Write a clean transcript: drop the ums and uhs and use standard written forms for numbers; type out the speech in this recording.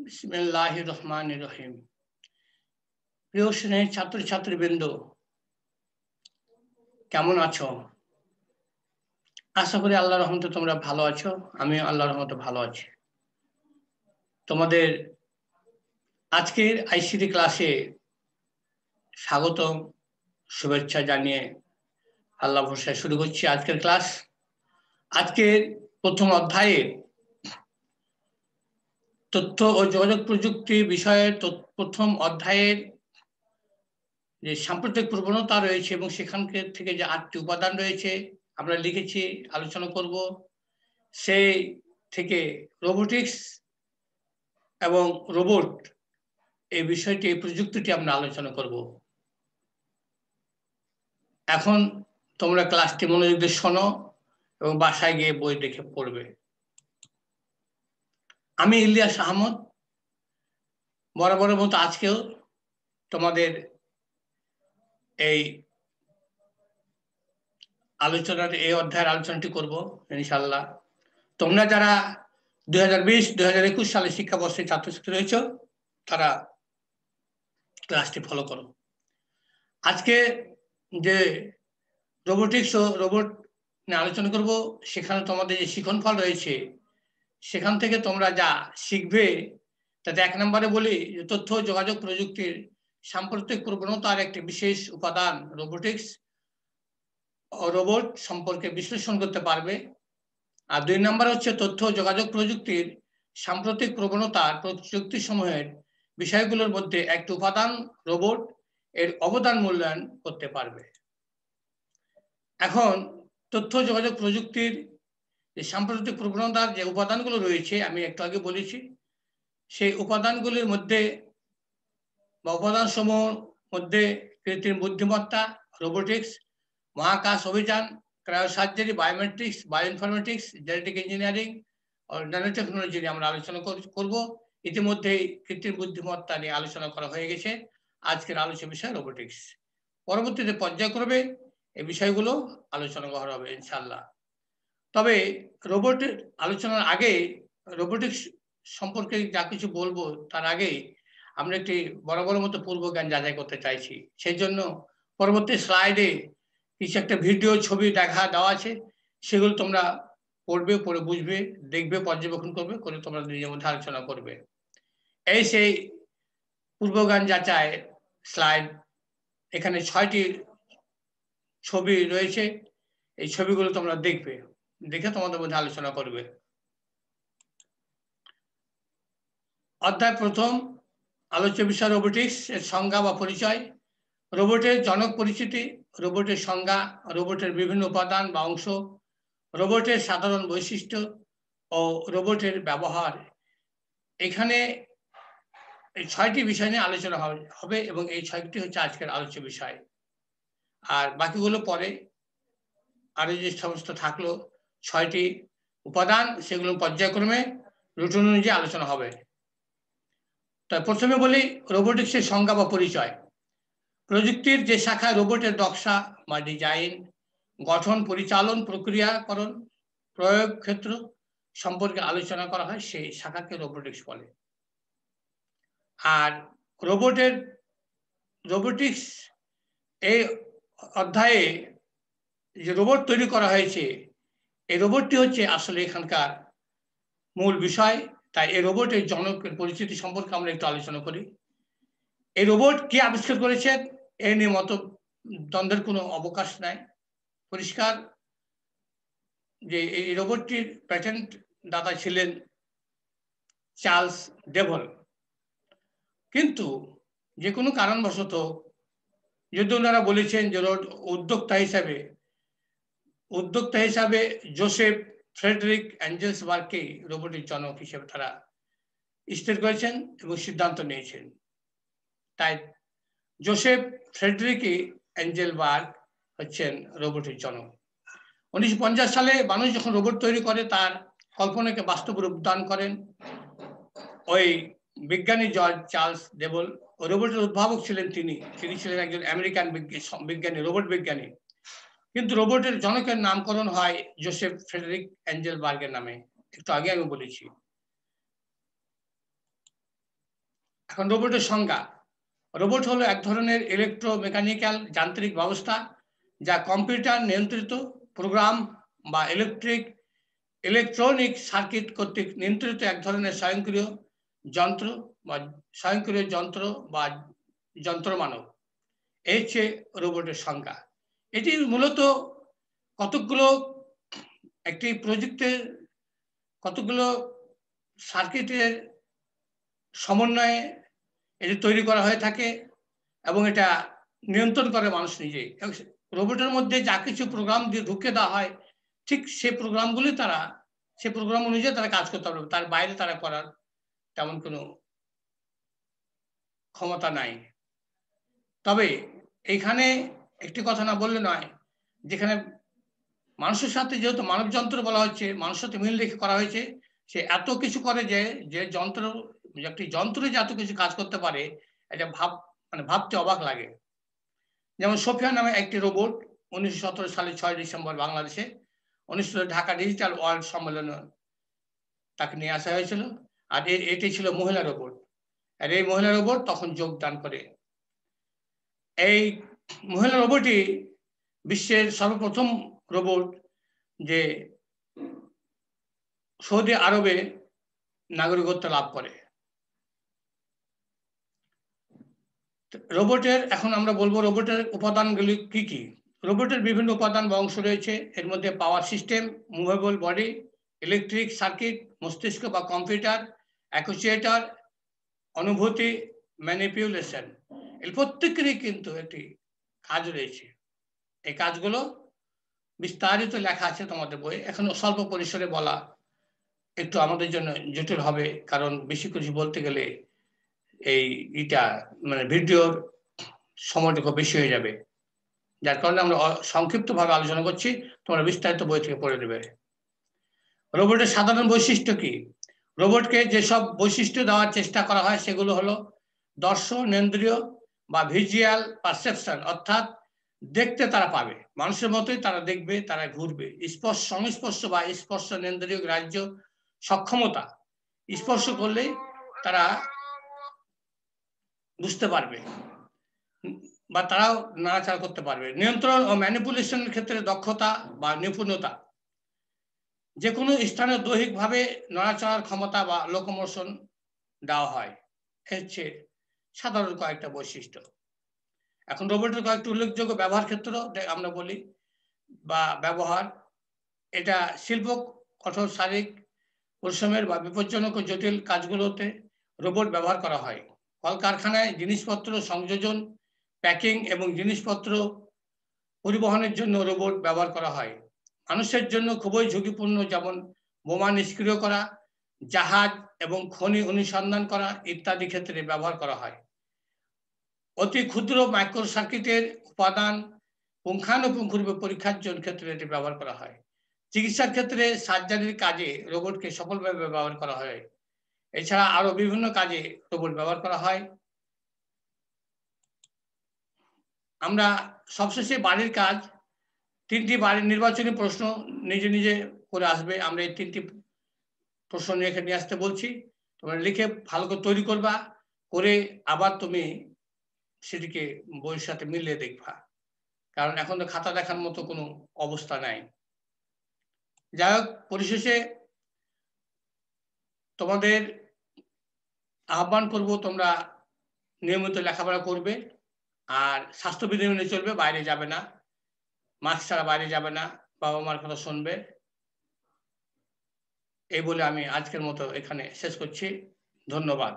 বিসমিল্লাহির রহমানির রহিম। প্রিয় শ্রেণীর ছাত্রছাত্রীবৃন্দ, কেমন আছো? আশা করি আল্লাহর রহমতে তোমরা ভালো আছো। আমি আল্লাহর রহমতে ভালো আছি। তোমাদের আজকের আইসিটি ক্লাসে স্বাগতম, শুভেচ্ছা জানিয়ে আল্লাহ ভরসায় শুরু করছি আজকের ক্লাস। আজকের প্রথম অধ্যায়ে তথ্য ও যোগাযোগ প্রযুক্তি বিষয়ের প্রথম অধ্যায়ের যে সাম্প্রতিক প্রবণতা রয়েছে এবং সেখান থেকে যে 8টি উপাদান রয়েছে আমরা লিখেছি, আলোচনা করব। সেই থেকে রোবোটিক্স এবং রোবট এই বিষয়টি, এই প্রযুক্তিটি আমরা আলোচনা করব। এখন তোমরা ক্লাসটি মনোযোগ দিয়ে শোনো এবং বাসায় গিয়ে বই দেখে পড়বে। আমি ইলিয়াস আহমদ, বরাবরের মতো আজকেও তোমাদের এই অধ্যায়ের আলোচনাটি করব ইনশাআল্লাহ। তোমরা যারা 2020-2021 সালে শিক্ষাবর্ষে ছাত্রছাত্রী রয়েছে তারা ক্লাসটি ফলো করো। আজকে যে রোবোটিক্স ও রোবট নিয়ে আলোচনা করব, সেখানে তোমাদের যে শিক্ষণফল রয়েছে সেখান থেকে তোমরা যা শিখবে তাতে 1 নম্বরে বলি যে তথ্য যোগাযোগ প্রযুক্তির সাম্প্রতিক প্রবণতার একটি বিশেষ উপাদান রোবোটিক্স ও রোবট সম্পর্কে বিশ্লেষণ করতে পারবে। আর 2 নম্বর হচ্ছে তথ্য যোগাযোগ প্রযুক্তির সাম্প্রতিক প্রবণতার প্রযুক্তি সমূহের বিষয়গুলোর মধ্যে একটি উপাদান রোবট এর অবদান মূল্যায়ন করতে পারবে। এখন তথ্য যোগাযোগ প্রযুক্তির যে সাম্প্রতিক প্রবণতার যে উপাদানগুলো রয়েছে আমি একটু আগে বলেছি, সেই উপাদানগুলির মধ্যে বা উপাদান সমূহের মধ্যে কৃত্রিম বুদ্ধিমত্তা, রোবোটিক্স, মহাকাশ অভিযান, cryosurgery, biometrics, bioinformatics, genetic engineering ও ন্যানো টেকনোলজি নিয়ে আমরা আলোচনা করব। ইতিমধ্যেই কৃত্রিম বুদ্ধিমত্তা নিয়ে আলোচনা করা হয়ে গেছে। আজকের আলোচ্য বিষয় রোবোটিক্স। পরবর্তীতে পর্যায়ক্রমে এই বিষয়গুলো আলোচনা করা হবে ইনশাআল্লাহ। তবে রোবটের আলোচনার আগে, রোবোটিক্স সম্পর্কে যা কিছু বলবো তার আগে আমরা একটি বরাবরের মতো পূর্ব জ্ঞান যাচাই করতে চাইছি। সেই জন্য পরবর্তী স্লাইডে কিছু একটা ভিডিও, ছবি দেওয়া আছে, সেগুলো তোমরা পড়বে, পড়ে বুঝবে, দেখবে, পর্যবেক্ষণ করবে, করে তোমরা নিজের মধ্যে আলোচনা করবে। এই সেই পূর্বজ্ঞান যাচাই স্লাইড। এখানে 6টি ছবি রয়েছে, এই ছবিগুলো তোমরা দেখবে, দেখে তোমাদের মধ্যে আলোচনা করবে। অধ্যায় প্রথম, আলোচ্য বিষয় রোবোটিক্স এর সংজ্ঞা বা পরিচয়। রোবটের জনক পরিচিতি, রোবটের সংজ্ঞা, রোবটের বিভিন্ন উপাদান বা অংশ, রোবটের সাধারণ বৈশিষ্ট্য ও রোবটের ব্যবহার। এখানে এই 6টি বিষয় নিয়ে আলোচনা হবে এবং এই 6টি হচ্ছে আজকের আলোচ্য বিষয়। আর বাকিগুলো পরে আরো যে সমস্ত থাকলো 6টি উপাদান, সেগুলো পর্যায়ক্রমে রুটিন অনুযায়ী আলোচনা হবে। তাই প্রথমে বলি রোবোটিক্সের সংজ্ঞা বা পরিচয়। প্রযুক্তির যে শাখায় রোবটের নকশা বা ডিজাইন, গঠন, পরিচালন, প্রক্রিয়াকরণ, প্রয়োগ ক্ষেত্র সম্পর্কে আলোচনা করা হয় সেই শাখাকে রোবোটিক্স বলে। আর রোবোটিক্স এই অধ্যায়ে যে রোবট তৈরি করা হয়েছে, এই রোবটটি হচ্ছে আসলে এখানকার মূল বিষয়। তাই এই রোবটের জনকের পরিচিতি সম্পর্কে আমরা একটু আলোচনা করি। এই রোবট কে আবিষ্কার করেছেন এ নিয়ে মত দ্বন্দ্বের কোনো অবকাশ নাই। পরিষ্কার যে এই রোবটটির প্যাটেন্ট দাতা ছিলেন চার্লস ডেভল। কিন্তু যে কোনো কারণবশত যদি ওনারা বলেছেন যে উদ্যোক্তা হিসাবে জোসেফ ফ্রেডরিক অ্যাঞ্জেলসবার্গকে রোবটের জনক হিসেবে তারা স্থির করেছেন এবং সিদ্ধান্ত নিয়েছেন। তাই জোসেফ ফ্রেডরিক অ্যাঞ্জেলবার্গ হচ্ছেন রোবটের জনক। 1950 সালে মানুষ যখন রোবট তৈরি করে, তার কল্পনাকে বাস্তব রূপ দান করেন ওই বিজ্ঞানী জর্জ চার্লস ডেভল। রোবটের উদ্ভাবক ছিলেন তিনি ছিলেন একজন আমেরিকান বিজ্ঞানী, রোবট বিজ্ঞানী। কিন্তু রোবটের জনকের নামকরণ হয় জোসেফ ফ্রেডরিক অ্যাঞ্জেলবার্গের নামে, একটু আগে আমি বলেছি। এখন রোবটের সংজ্ঞা। রোবট হলো এক ধরনের ইলেকট্রোমেকানিক্যাল যান্ত্রিক ব্যবস্থা যা কম্পিউটার নিয়ন্ত্রিত প্রোগ্রাম বা ইলেকট্রনিক সার্কিট কর্তৃক নিয়ন্ত্রিত এক ধরনের স্বয়ংক্রিয় যন্ত্র বা যন্ত্রমানব। এই হচ্ছে রোবটের সংজ্ঞা। এটি মূলত কতগুলো একটি প্রযুক্তির কতগুলো সার্কিটের সমন্বয়ে এটি তৈরি করা হয়ে থাকে এবং এটা নিয়ন্ত্রণ করে মানুষ নিজেই। রোবটের মধ্যে যা কিছু প্রোগ্রাম দিয়ে ঢুকে দেওয়া হয় ঠিক সেই প্রোগ্রাম অনুযায়ী তারা কাজ করতে পারবে, তার বাইরে তারা করার তেমন কোনো ক্ষমতা নাই। তবে এইখানে একটি কথা না বললে নয়, যেখানে মানুষের সাথে যেহেতু মানব যন্ত্র বলা হচ্ছে, মানুষের সাথে মিল রেখে করা হয়েছে, সে এত কিছু করে যে একটি যন্ত্র যে এত কিছু কাজ করতে পারে এটা ভাবতে অবাক লাগে। যেমন সোফিয়া নামে একটি রোবট 1917 সালে 6 ডিসেম্বর বাংলাদেশে অনুষ্ঠিত ঢাকা ডিজিটাল ওয়ার্ল্ড সম্মেলনে তাকে নিয়ে আসা হয়েছিল। আর এটি ছিল মহিলা রোবট, আর এই মহিলা রোবট তখন যোগদান করে। এই মহিলা রোবটই বিশ্বের সর্বপ্রথম রোবট যে সৌদি আরবে নাগরিকত্ব লাভ করে। রোবটের এখন আমরা বলবো রোবটের উপাদানগুলি কি কি। রোবটের বিভিন্ন উপাদান বা অংশ রয়েছে। এর মধ্যে power system, movable body, electric circuit, মস্তিষ্ক বা কম্পিউটার, অ্যাকুচুয়েটর, অনুভূতি, ম্যানিপুলেশন, এর প্রত্যেকেরই কিন্তু একটি কাজ রয়েছে। এই কাজগুলো বিস্তারিত লেখা আছে তোমাদের বই। এখন স্বল্প পরিসরে বলা একটু আমাদের জন্য জটিল হবে, কারণ বেশি কিছু বলতে গেলে ভিডিওর সময়টা খুব বেশি হয়ে যাবে, যার কারণে আমরা সংক্ষিপ্তভাবে আলোচনা করছি, তোমরা বিস্তারিত বই থেকে পড়ে নেবে। রোবটের সাধারণ বৈশিষ্ট্য কি? রোবটকে যেসব বৈশিষ্ট্য দেওয়ার চেষ্টা করা হয় সেগুলো হলো দর্শনেন্দ্রিয় বা ভিজুয়াল পারসেপশন, অর্থাৎ দেখতে তারা পাবে, মানুষের মতোই তারা দেখবে, তারা ঘুরবে। সংস্পর্শ বা স্পর্শনেন্দ্রিয় গ্রাহ্য সক্ষমতা, স্পর্শ করলেই তারা বুঝতে পারবে বা তারাও নাড়াচাড়া করতে পারবে। নিয়ন্ত্রণ ও ম্যানিপুলেশনের ক্ষেত্রে দক্ষতা বা নিপুণতা, যে কোনো স্থানে দৈহিকভাবে নড়াচড়ার ক্ষমতা বা লোকোমোশন দেওয়া হয়, হচ্ছে সাধারণ কয়েকটা বৈশিষ্ট্য। এখন রোবটের কয়েকটি উল্লেখযোগ্য ব্যবহার ক্ষেত্র আমরা বলি বা ব্যবহার। এটা শিল্প কঠোর শারীরিক পরিশ্রমের বা বিপজ্জনক ও জটিল কাজগুলোতে রোবট ব্যবহার করা হয়। কলকারখানায় জিনিসপত্র সংযোজন, প্যাকিং এবং জিনিসপত্র পরিবহনের জন্য রোবট ব্যবহার করা হয়। মানুষের জন্য খুবই ঝুঁকিপূর্ণ, যেমন বোমা নিষ্ক্রিয় করা, জাহাজ এবং খনি অনুসন্ধান করা ইত্যাদি ক্ষেত্রে ব্যবহার করা হয়। অতি ক্ষুদ্র মাইক্রো সার্কিটের উপাদান পুঙ্খানুপুঙ্খরূপে পরীক্ষার জন্য ক্ষেত্রে এটি ব্যবহার করা হয়। চিকিৎসার ক্ষেত্রে সার্জারির কাজে রোবটকে সফলভাবে ব্যবহার করা হয়। এছাড়া আরো বিভিন্ন কাজে রোবট ব্যবহার করা হয়। আমরা সবশেষে বাড়ির কাজ, 3টি বাড়ির নির্বাচনী প্রশ্ন নিজে নিজে করে আসবে। আমরা এই 3টি প্রশ্ন নিয়ে আসতে বলছি, তোমরা লিখে ভালো করে তৈরি করবা, করে আবার তুমি সেটিকে বইয়ের সাথে মিলিয়ে দেখবা, কারণ এখন তো খাতা দেখার মতো কোনো অবস্থা নাই। যাই হোক, পরিশেষে তোমাদের আহ্বান করব, তোমরা নিয়মিত লেখাপড়া করবে আর স্বাস্থ্যবিধি মেনে চলবে, বাইরে যাবে না, মাস্ক ছাড়া বাইরে যাবে না, বাবা মার কথা শুনবে। এই বলে আমি আজকের মতো এখানে শেষ করছি। ধন্যবাদ।